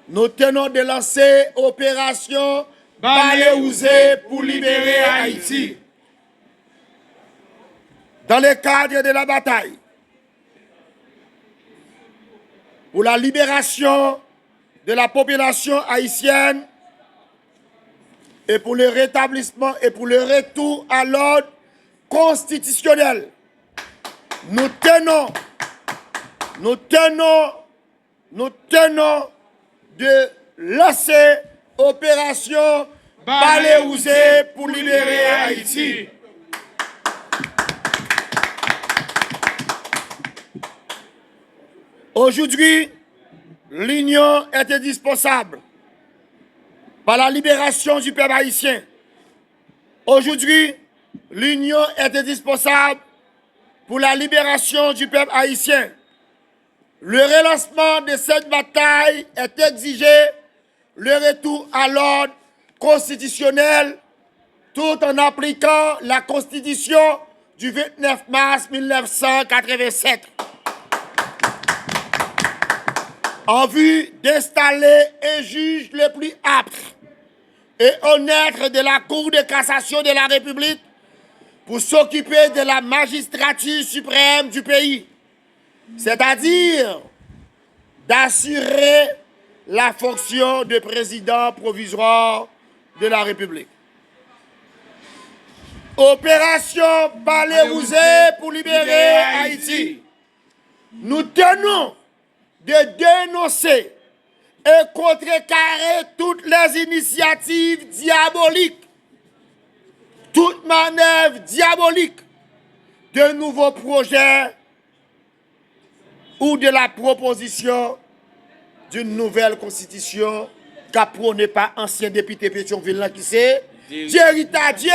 Nous tenons de lancer opération Baléouzé pour libérer Haïti. Dans le cadre de la bataille pour la libération de la population haïtienne et pour le rétablissement et pour le retour à l'ordre constitutionnel, nous tenons de lancer opération Baléouzé pour libérer Haïti. Aujourd'hui, l'union est indispensable par la libération du peuple haïtien. Aujourd'hui, l'union est indispensable pour la libération du peuple haïtien. Le relancement de cette bataille est exigé, le retour à l'ordre constitutionnel, tout en appliquant la Constitution du 29 mars 1987. En vue d'installer un juge le plus apte et honnête de la Cour de cassation de la République pour s'occuper de la magistrature suprême du pays, c'est-à-dire d'assurer la fonction de président provisoire de la République. Opération Baléouzé pour libérer Haïti. Nous tenons de dénoncer et contrecarrer toutes les initiatives diaboliques, toute manœuvre diabolique de nouveaux projets ou de la proposition d'une nouvelle constitution qu'a prôné par ancien député Pétionville qui c'est Thierry Tadier,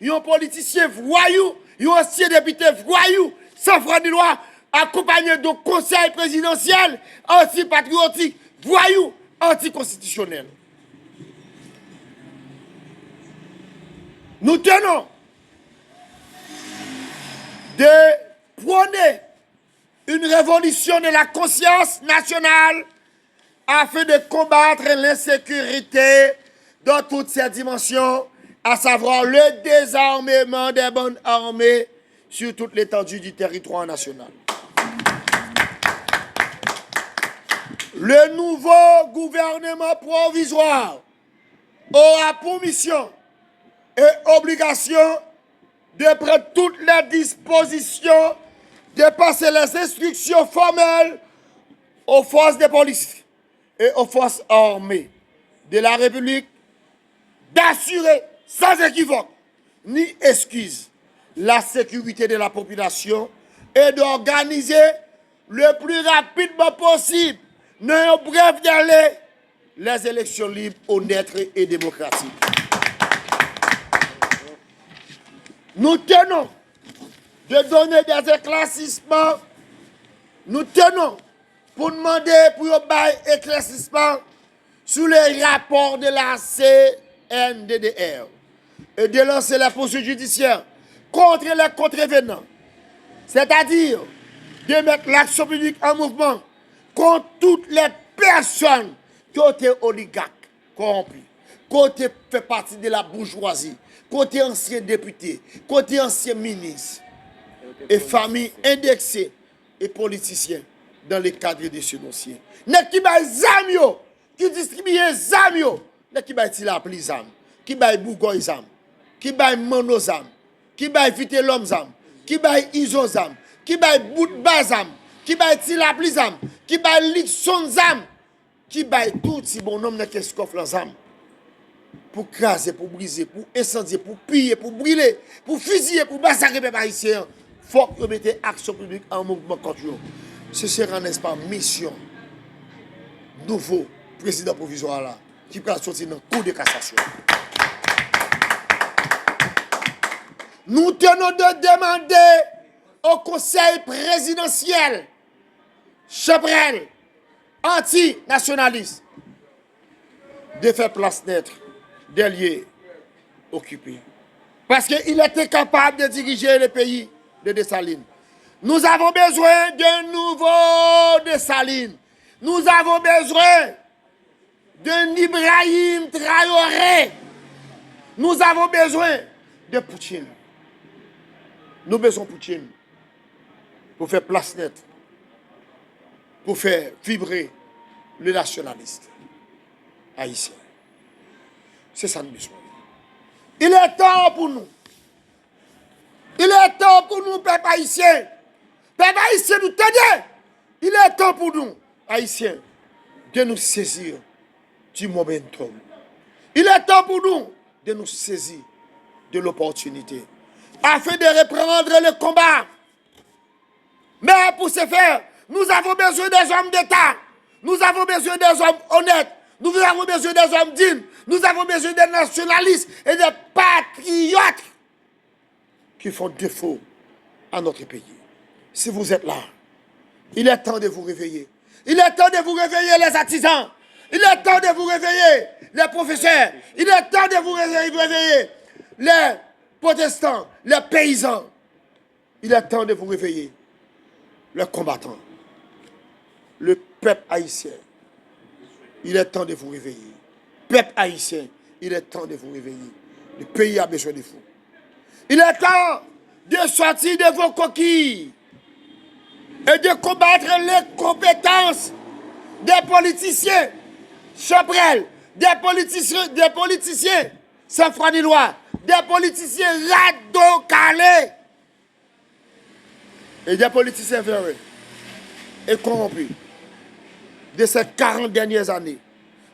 un politicien voyou, un ancien député voyou, sans foi ni loi, accompagné de conseil présidentiel antipatriotique, voyou, anticonstitutionnel. Nous tenons de prôner une révolution de la conscience nationale afin de combattre l'insécurité dans toutes ses dimensions, à savoir le désarmement des bandes armées sur toute l'étendue du territoire national. Le nouveau gouvernement provisoire aura pour mission et obligation de prendre toutes les dispositions, de passer les instructions formelles aux forces de police et aux forces armées de la République d'assurer sans équivoque ni excuse la sécurité de la population et d'organiser le plus rapidement possible, non bref d'aller, les élections libres, honnêtes et démocratiques. Nous tenons de donner des éclaircissements, nous tenons pour demander pour un éclaircissement sur les rapports de la CNDDR et de lancer la poursuite judiciaire contre les contrevenants, c'est-à-dire de mettre l'action publique en mouvement contre toutes les personnes qui ont été oligarques corrompus, qui ont fait partie de la bourgeoisie, qui ont été anciens députés, qui ont été anciens ministres et familles indexées et politiciens dans le cadre de ce dossier. N'est qui baille zamio, qui distribue zamio, n'est qui baille tilapli zam, qui baille bougoy zam, qui baille mono zam, qui baille vite l'homme zam, qui baille iso zam, qui baille boudba zam, qui baille tilapli zam, qui baille likson zam, qui baille tout si bon homme n'a qu'est-ce qu'on fait zam. Pour craser, pour briser, pour incendier, pour piller, pour brûler, pour fusiller, pour massacrer les haïtiens. Il faut que vous mettez action publique en mouvement contre eux. Ce sera, n'est-ce pas, mission nouveau président provisoire là, qui peut sortir dans le cours de cassation. Nous tenons de demander au conseil présidentiel, Chabrel, anti-nationaliste, de faire place nette des lieux occupés. Parce qu'il était capable de diriger le pays de Dessalines. Nous avons besoin d'un nouveau Dessalines. Nous avons besoin d'un Ibrahim Traoré. Nous avons besoin de Poutine. Nous avons besoin de Poutine pour faire place nette, pour faire vibrer le nationaliste haïtien. C'est ça nous besoin. Il est temps pour nous. Il est temps pour nous, peuple haïtien. Peuple haïtien, nous tenez. Il est temps pour nous, haïtiens, de nous saisir du momentum. Il est temps pour nous de nous saisir de l'opportunité afin de reprendre le combat. Mais pour ce faire, nous avons besoin des hommes d'État. Nous avons besoin des hommes honnêtes. Nous avons besoin des hommes dignes. Nous avons besoin des nationalistes et des patriotes qui font défaut à notre pays. Si vous êtes là, il est temps de vous réveiller. Il est temps de vous réveiller les artisans. Il est temps de vous réveiller les professeurs. Il est temps de vous réveiller les protestants, les paysans. Il est temps de vous réveiller les combattants. Le peuple haïtien. Il est temps de vous réveiller. Peuple haïtien, il est temps de vous réveiller. Le pays a besoin de vous. Il est temps de sortir de vos coquilles et de combattre les compétences des politiciens Chabrel, des politiciens sans foi ni loi, des politiciens radicalés et des politiciens véreux et corrompus de ces 40 dernières années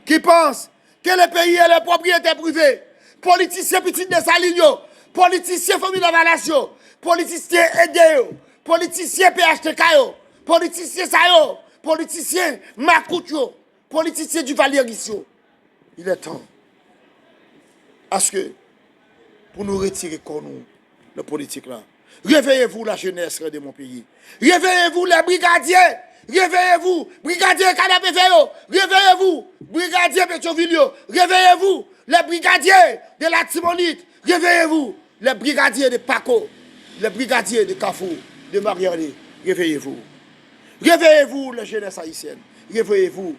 qui pensent que le pays est la propriété privée. Politiciens petits de Saligno, politiciens famille d'Avalation, politiciens Edeo, politiciens PHTK, politiciens Sayo, politiciens Makoutio, politiciens du Valéricio. Il est temps à ce que pour nous retirer comme nous, la politique là. Réveillez-vous la jeunesse de mon pays. Réveillez-vous les brigadiers. Réveillez-vous, brigadier Canapé Véo. Réveillez-vous, brigadier Pétionvillio. Réveillez-vous, les brigadiers de la Timonite. Réveillez-vous, les brigadiers de Paco. Les brigadiers de Carrefour, de Mariani. Réveillez-vous. Réveillez-vous, les jeunesses haïtiennes. Réveillez-vous,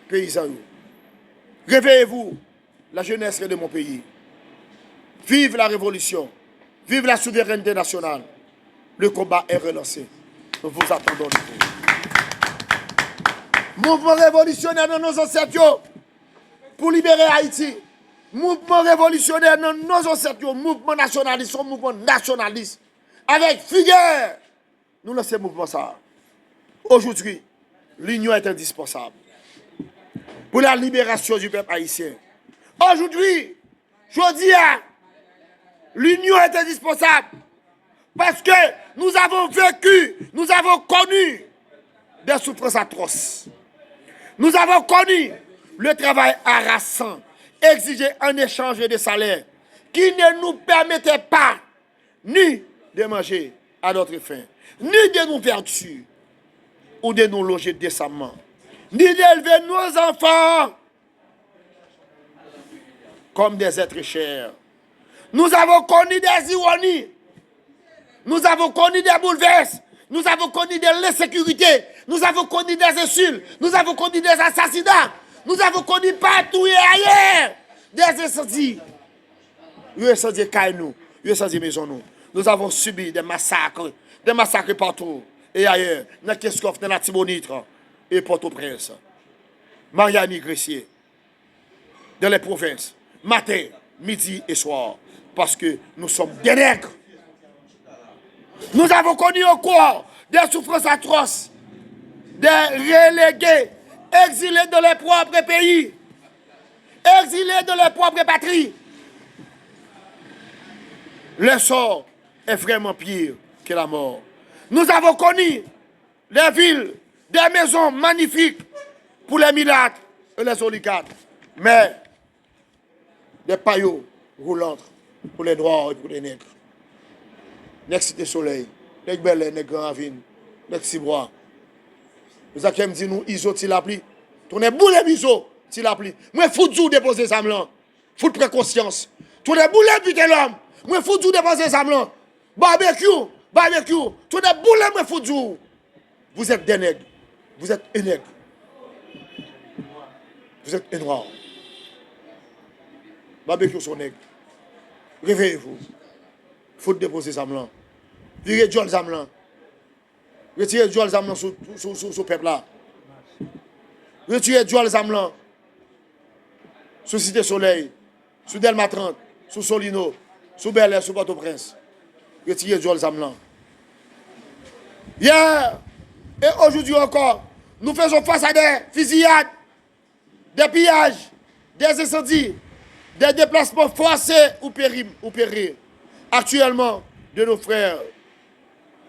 paysans. Réveillez-vous, la jeunesse de mon pays. Vive la révolution. Vive la souveraineté nationale. Le combat est relancé. Nous vous attendons de vous. Mouvement révolutionnaire de nos ancêtres pour libérer Haïti. Mouvement révolutionnaire de nos ancêtres. Mouvement nationaliste, mouvement nationaliste. Avec vigueur. Nous lançons ce mouvement ça. Aujourd'hui, l'union est indispensable pour la libération du peuple haïtien. Aujourd'hui, je dis à l'union est indispensable parce que nous avons vécu, nous avons connu des souffrances atroces. Nous avons connu le travail harassant, exigé en échange de salaire, qui ne nous permettait pas ni de manger à notre faim, ni de nous vertuer, ou de nous loger décemment, ni d'élever nos enfants comme des êtres chers. Nous avons connu des ironies. Nous avons connu des bouleversements. Nous avons connu de l'insécurité. Nous avons connu des insultes. Nous avons connu des assassinats. Nous avons connu partout et ailleurs des incendies. Des incendies Kainou, des incendies maison. Nous avons subi des massacres partout et ailleurs. Dans Keskov, dans la Tibonite et Port-au-Prince. Mariani Gressier. Dans les provinces. Matin, midi et soir. Parce que nous sommes des nègres. Nous avons connu au cours des souffrances atroces, des relégués, exilés de leur propre pays, exilés de leur propre patrie. Le sort est vraiment pire que la mort. Nous avons connu des villes, des maisons magnifiques pour les milâtres et les oligarques, mais des paillots roulantes pour les noirs et pour les nègres. Nek Cité Soleil, nek Bel Air, nek Grand Ravine, nek Cibois. Nous avons dit nous, iso ti la pli. Tourne boule biso ti la pli. Moi, foutou déposer ça là. Fout préconscience. Tourne boule putain l'homme. Moi, foutou déposer ça là. Barbecue. Tourne boule, moi, foutou. Vous êtes des nègres. Vous êtes un nègre. Vous êtes un noir. Barbecue son nègre. Réveillez-vous. Il faut déposer ça là. Virez Joel Zamlan. Retirez Joel Zamlan sur le peuple là. Retirez Joel Zamlan sur Cité Soleil, sur Delma 30, sur Solino, sur Bel Air, sur Port-au-Prince. Retirez Joel Zamlan. Hier et aujourd'hui encore, nous faisons face à des fusillades, des pillages, des incendies, des déplacements forcés ou périr. Actuellement, de nos frères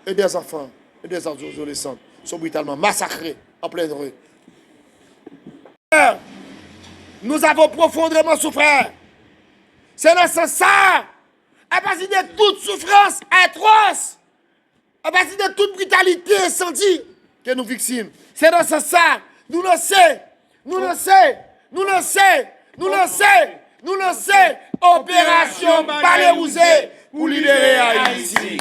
et des enfants et des adolescents sont brutalement massacrés en pleine rue. Nous avons profondément souffert. C'est nécessaire, à partir de toute souffrance atroce, à partir de toute brutalité incendie que nous victimes. C'est nécessaire. Nous le savons. Nous le savons. Nous le savons. Nous le savons. Nous le savons. Opération Baléouzé pour libérer Haïti.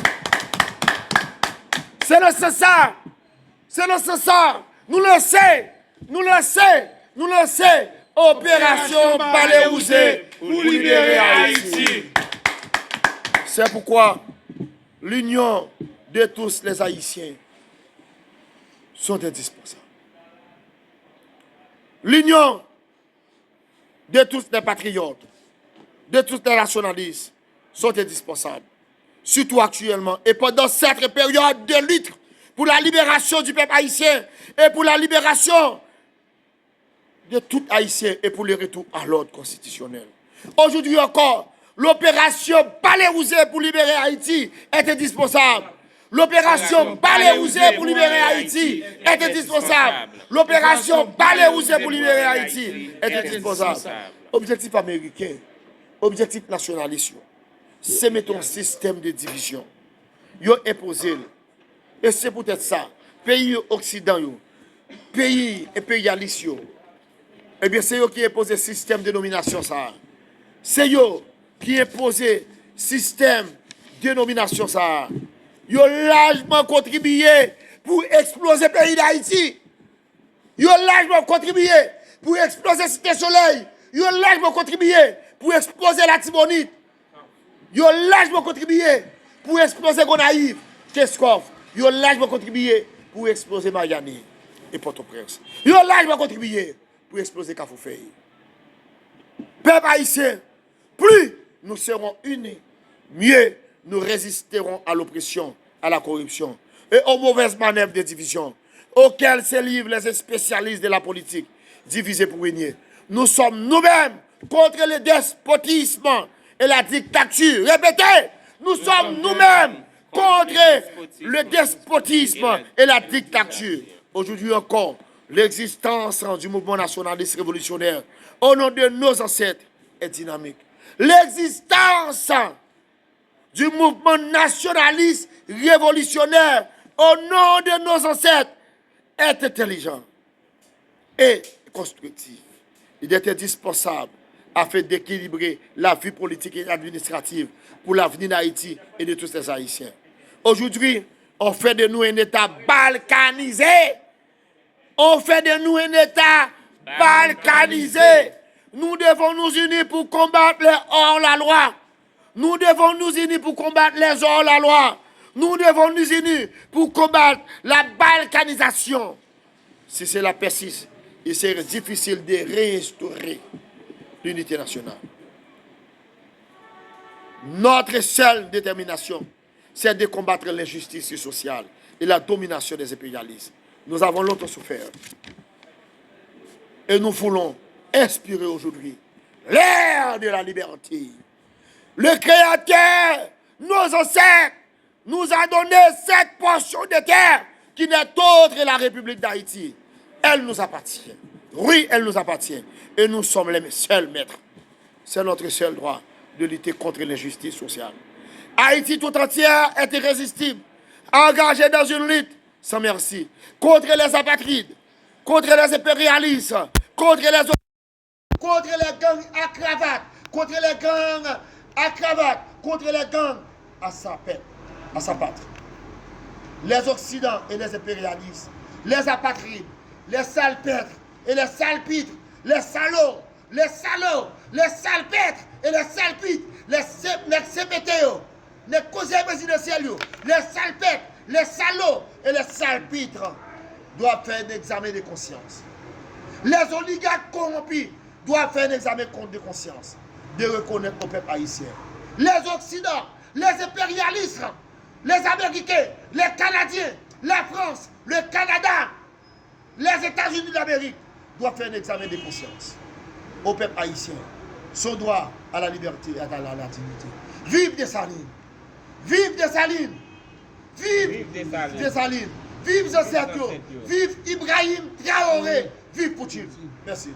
C'est nécessaire. C'est nécessaire. Nous le savons. Nous le savons. Nous le savons. Opération Baléouzé pour libérer Haïti. C'est pourquoi l'union de tous les Haïtiens sont indispensables. L'union de tous les patriotes, de tous les nationalistes sont indispensables. Surtout actuellement et pendant cette période de lutte pour la libération du peuple haïtien et pour la libération de tout Haïtien et pour le retour à l'ordre constitutionnel. Aujourd'hui encore, l'opération Baléouzé pour libérer Haïti est indispensable. L'opération Baléouzé pour libérer Haïti est indispensable. L'opération Baléouzé pour libérer Haïti est indispensable. Objectif américain, objectif nationaliste, c'est mettre un système de division. Ils ont imposé. Et c'est peut-être ça. Pays occidentaux, pays impérialistes, eh bien c'est eux qui imposent le système de nomination. C'est eux qui imposent le système de nomination. Ils ont largement contribué pour exploser le pays d'Haïti. Ils ont largement contribué pour exploser Cité Soleil. Ils ont largement contribué pour exploser la Tibonite. Ils ont largement contribué pour exploser Gonaïve, Keskov. Ils ont largement contribué pour exploser Mariani et Port-au-Prince. Ils ont largement contribué pour exploser Kafoufei. Peuple haïtien, plus nous serons unis, mieux nous résisterons à l'oppression, à la corruption et aux mauvaises manœuvres de division auxquelles se livrent les spécialistes de la politique, divisés pour régner. Nous sommes nous-mêmes contre le despotisme et la dictature. Répétez, nous sommes nous-mêmes contre le despotisme et la dictature. Aujourd'hui encore, l'existence du mouvement nationaliste révolutionnaire au nom de nos ancêtres est dynamique. L'existence du mouvement nationaliste révolutionnaire au nom de nos ancêtres est intelligent et constructif. Il est indispensable afin d'équilibrer la vie politique et administrative pour l'avenir d'Haïti et de tous les Haïtiens. Aujourd'hui, on fait de nous un État balkanisé. On fait de nous un État balkanisé. Nous devons nous unir pour combattre les hors-la-loi. Nous devons nous unir pour combattre les hors-la-loi. Nous devons nous unir pour combattre la balkanisation. Si cela persiste, il serait difficile de réinstaurer l'unité nationale. Notre seule détermination, c'est de combattre l'injustice sociale et la domination des impérialistes. Nous avons longtemps souffert. Et nous voulons inspirer aujourd'hui l'ère de la liberté. Le Créateur, nos ancêtres, nous a donné cette portion de terre qui n'est autre que la République d'Haïti. Elle nous appartient. Oui, elle nous appartient. Et nous sommes les seuls maîtres. C'est notre seul droit de lutter contre l'injustice sociale. Haïti tout entière est irrésistible, engagée dans une lutte sans merci contre les apatrides, contre les impérialistes, contre les gangs à cravate, contre les gangs à cravate, contre les gangs à sa patrie. Les Occidents et les impérialistes, les apatrides, les salpêtres et les salpitres les salauds, les salpêtres et les salpites, les CPTO, les conseillers présidentiels, les salpêtres, les salauds et les salpitres doivent faire un examen de conscience. Les oligarques corrompus doivent faire un examen de conscience, de reconnaître au peuple haïtien. Les Occidents, les impérialistes, les Américains, les Canadiens, la France, le Canada, les États-Unis d'Amérique doivent faire un examen de conscience au peuple haïtien, son droit à la liberté et à la dignité. Vive Dessalines! Vive Dessalines! Vive Dessalines! Vive José Sergio! Vive Ibrahim Traoré! Vive Poutine! Merci.